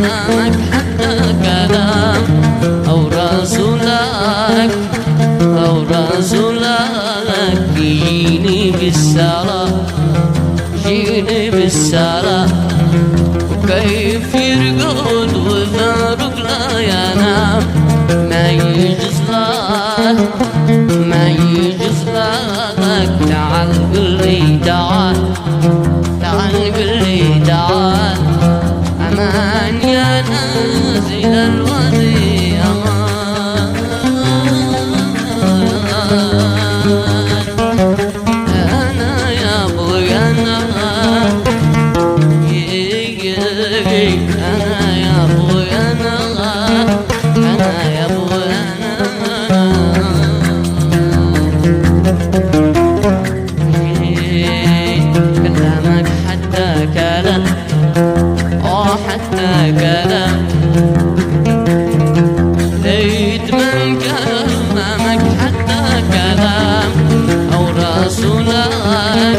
كلامك حتى كلام أو رسولك جيني بالسلام جيني بالسلام وكيف يرقد وثارك لا ينام ما يجوز لك تعال قلي تعال قلي تعال أمان يا نازل الوادي أمان أنا يا أبوي أنا يا أبوي أنا يا أبوي كلامك حتى كلام حتى كلام ليت من كلامك حتى كلام أو رسولك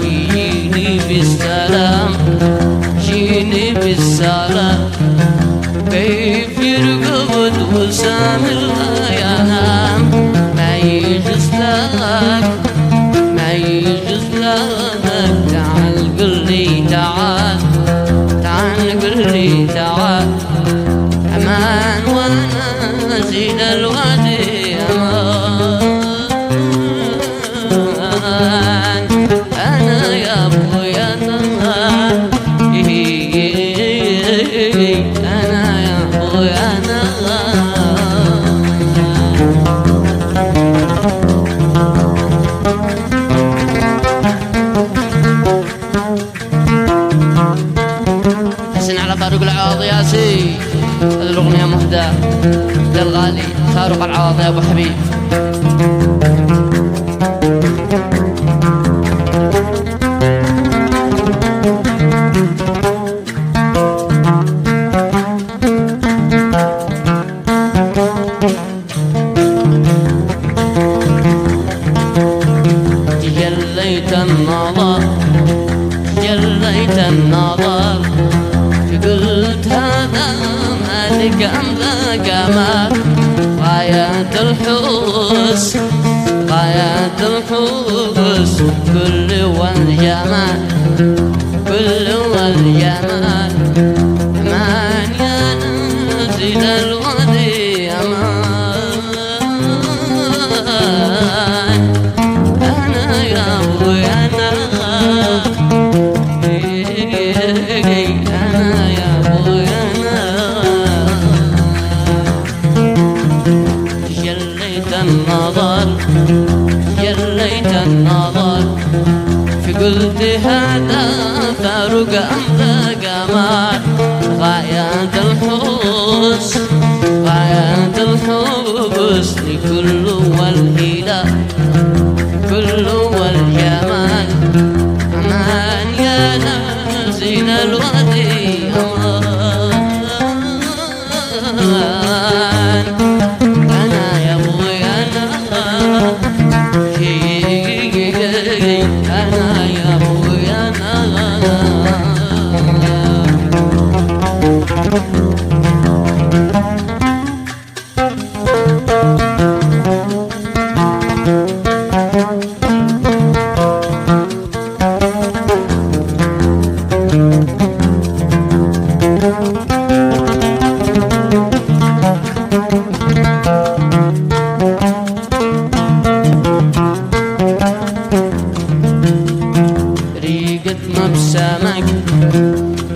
جيني بالسلام جيني بالسلام كيف يرقد وسام لا ينام ما يجوز لك تعال قلي تعال قلي تعال أمان وانا زين الوادي أمان أنا يا أبوي أنا يا أبوي أنا حسن على فاروق العواضي ياسين. هذه الأغنية مهدى للغالي فاروق العواضي أبو حبيب. جليت النظر قلت هذا مالك أملا قمر غاية الحسن كل والجمال أمان يا نازل الوادي أمان أنا يا أبوي أنا يا أبوي أنا جليت النظر قلت هذا فاروق أملا قمر غاية الحسن كل والهلال كل والجمال أمان يا نازل الوادي أمان أنا يا أبوي أنا يا أبوي أنا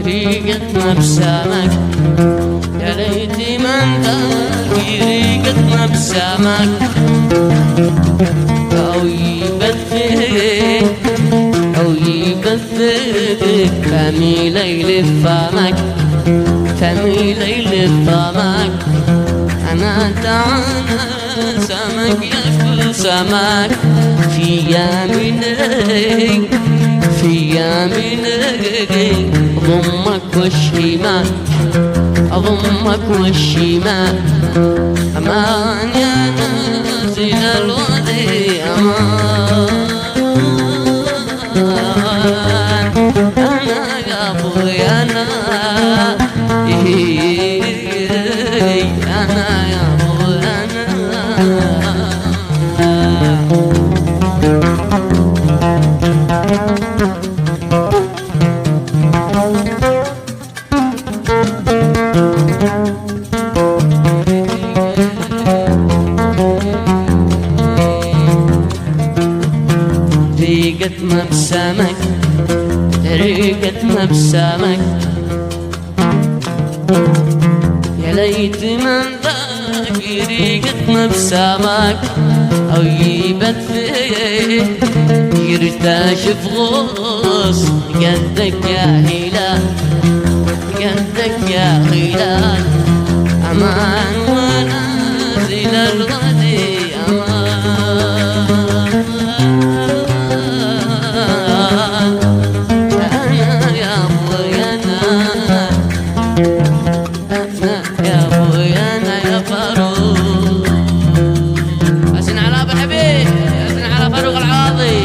ريقت مبسامك يا ليتي من تلاقي ريقت مبسامك أو يبثك فمي ليل فمك أنا تعالى سمك يأكل سمك في يمينك أضمك والشمال أمان يا نازل الوادي أمان أنا يا أبو ابتسامك طريقة مبسامك يا ليت من ذاك ريقة مبسامك أو يبت فيه يرتاش في غصن قدك يا هلال قدك يا هلال أمان ونازل الغدي أمان أنا يا أبويا أنا يا أبويا أنا يا فاروق حسن على أبو حبيب حسن على فاروق العواضي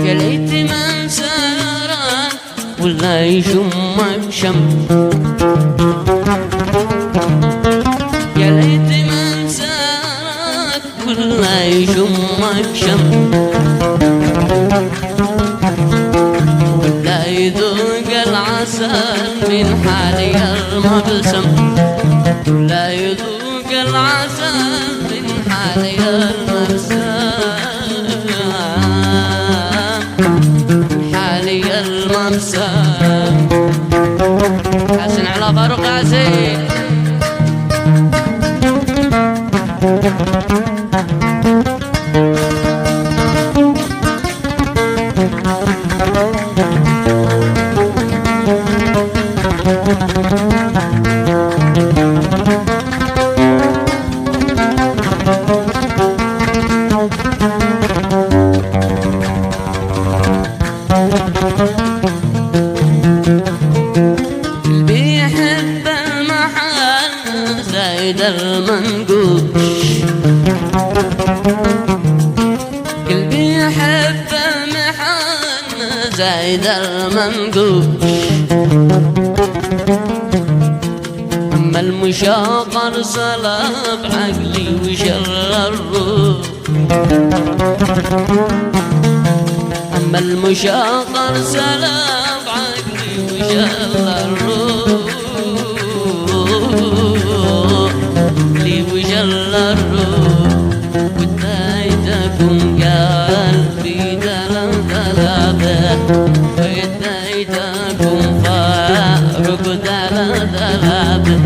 يا ليت من سارك ولا يشمك شم يا ليت من سارك ولا يشمك شم ولا يذوق العسل من حالي المبسم ولا يذوق العسل من حالي المبسم حالي المبسم حسن على فاروق عزيز بيحب المحل زايد المنقوش قلبي يحب المحل زايد المنقوش أما المشاقر صلب عقلي وشر الروح أما المشاقر سلب عقلي وشل الروح لي وشل الروح ودايتكم قلبي دلدلابه ودايتكم فاروق دلدلابه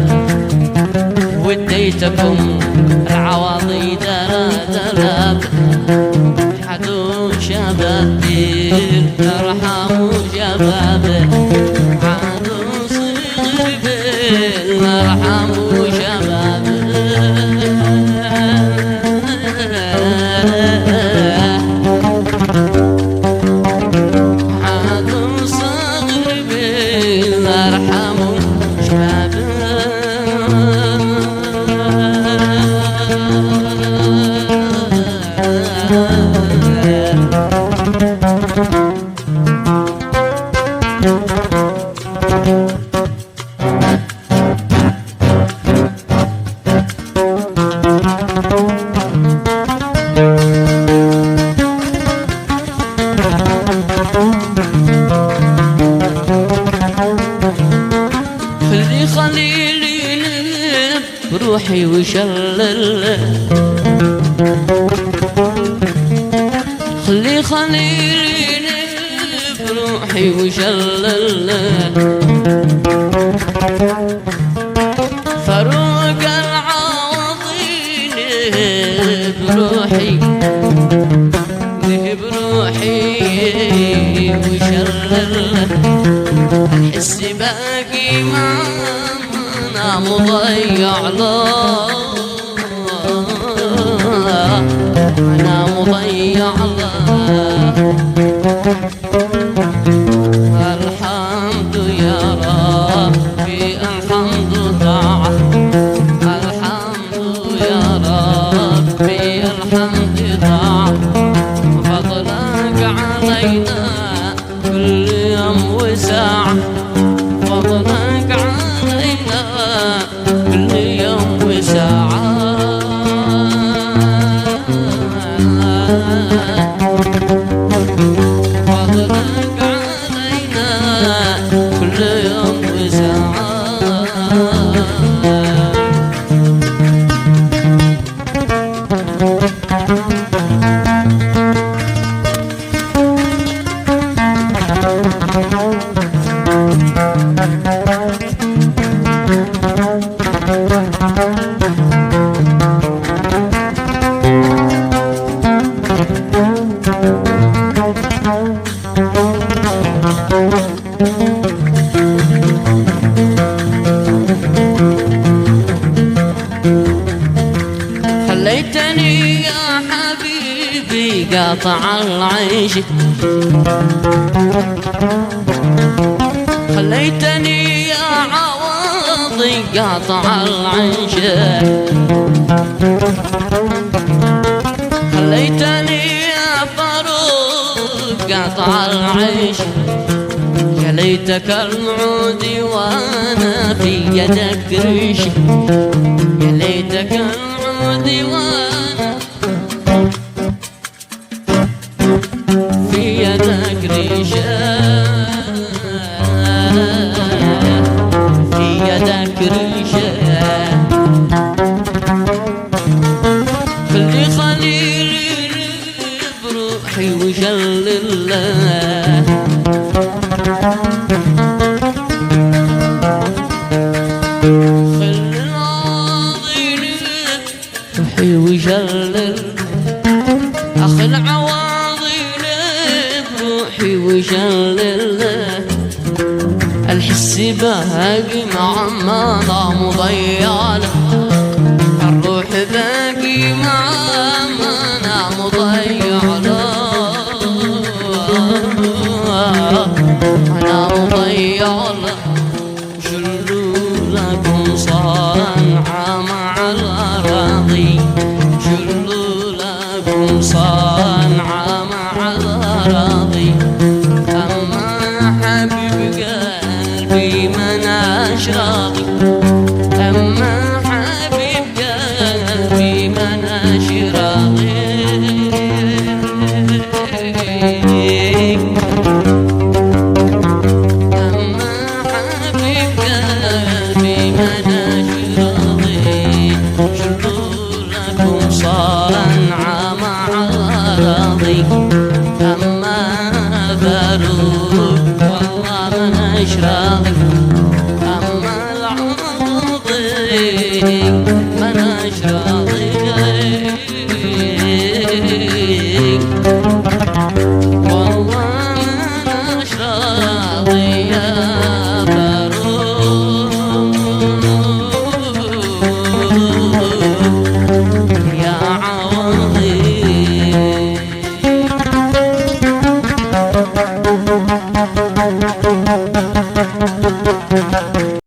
وديتكم العواضي دلدلابه عدو شبابي ارحموا شبابي عدو صغير ارحموا شبابي عدو صغير ارحموا شبابي خلي خليلي يلف بروحي وشلل خلي خليلي يلف بروحي وشلل فاروق العواضين بروحي بروحي وشلل الحس باقي معنا مضيع له أنا مضيع له الحمد يا ربي الحمد طاعة الحمد يا ربي الحمد طاعة فضلك علينا كل يوم وساعة. خليتني يا حبيبي قاطع العيش، خليتني يا عواضي قاطع العيش، خليتني يا فاروق قاطع العيش. يا ليتك المعود وانا في يدك ريش، يا ليتك المعود وانا في يدك ريشة، في يدك ريشة. خلي خليلي بروحي وجلله، خلي العاضي روحي وجلل، أخ العواضي بروحي وجلل. الحس باقي مع ماضى مضيعله، الروح باقي مع مانا مضيعله، أنا مضيعله. شلولكم صانعة مع الأراضي، شلولكم صانعة مع الأراضي. أما حبيب قلبي مناش راضي، أما حبيب قلبي مناش راضي. صانعة مع الأراضي، أما فاروق والله مناش راضي، أما العاضي مناش راضي، والله مناش راضي يا فاروق.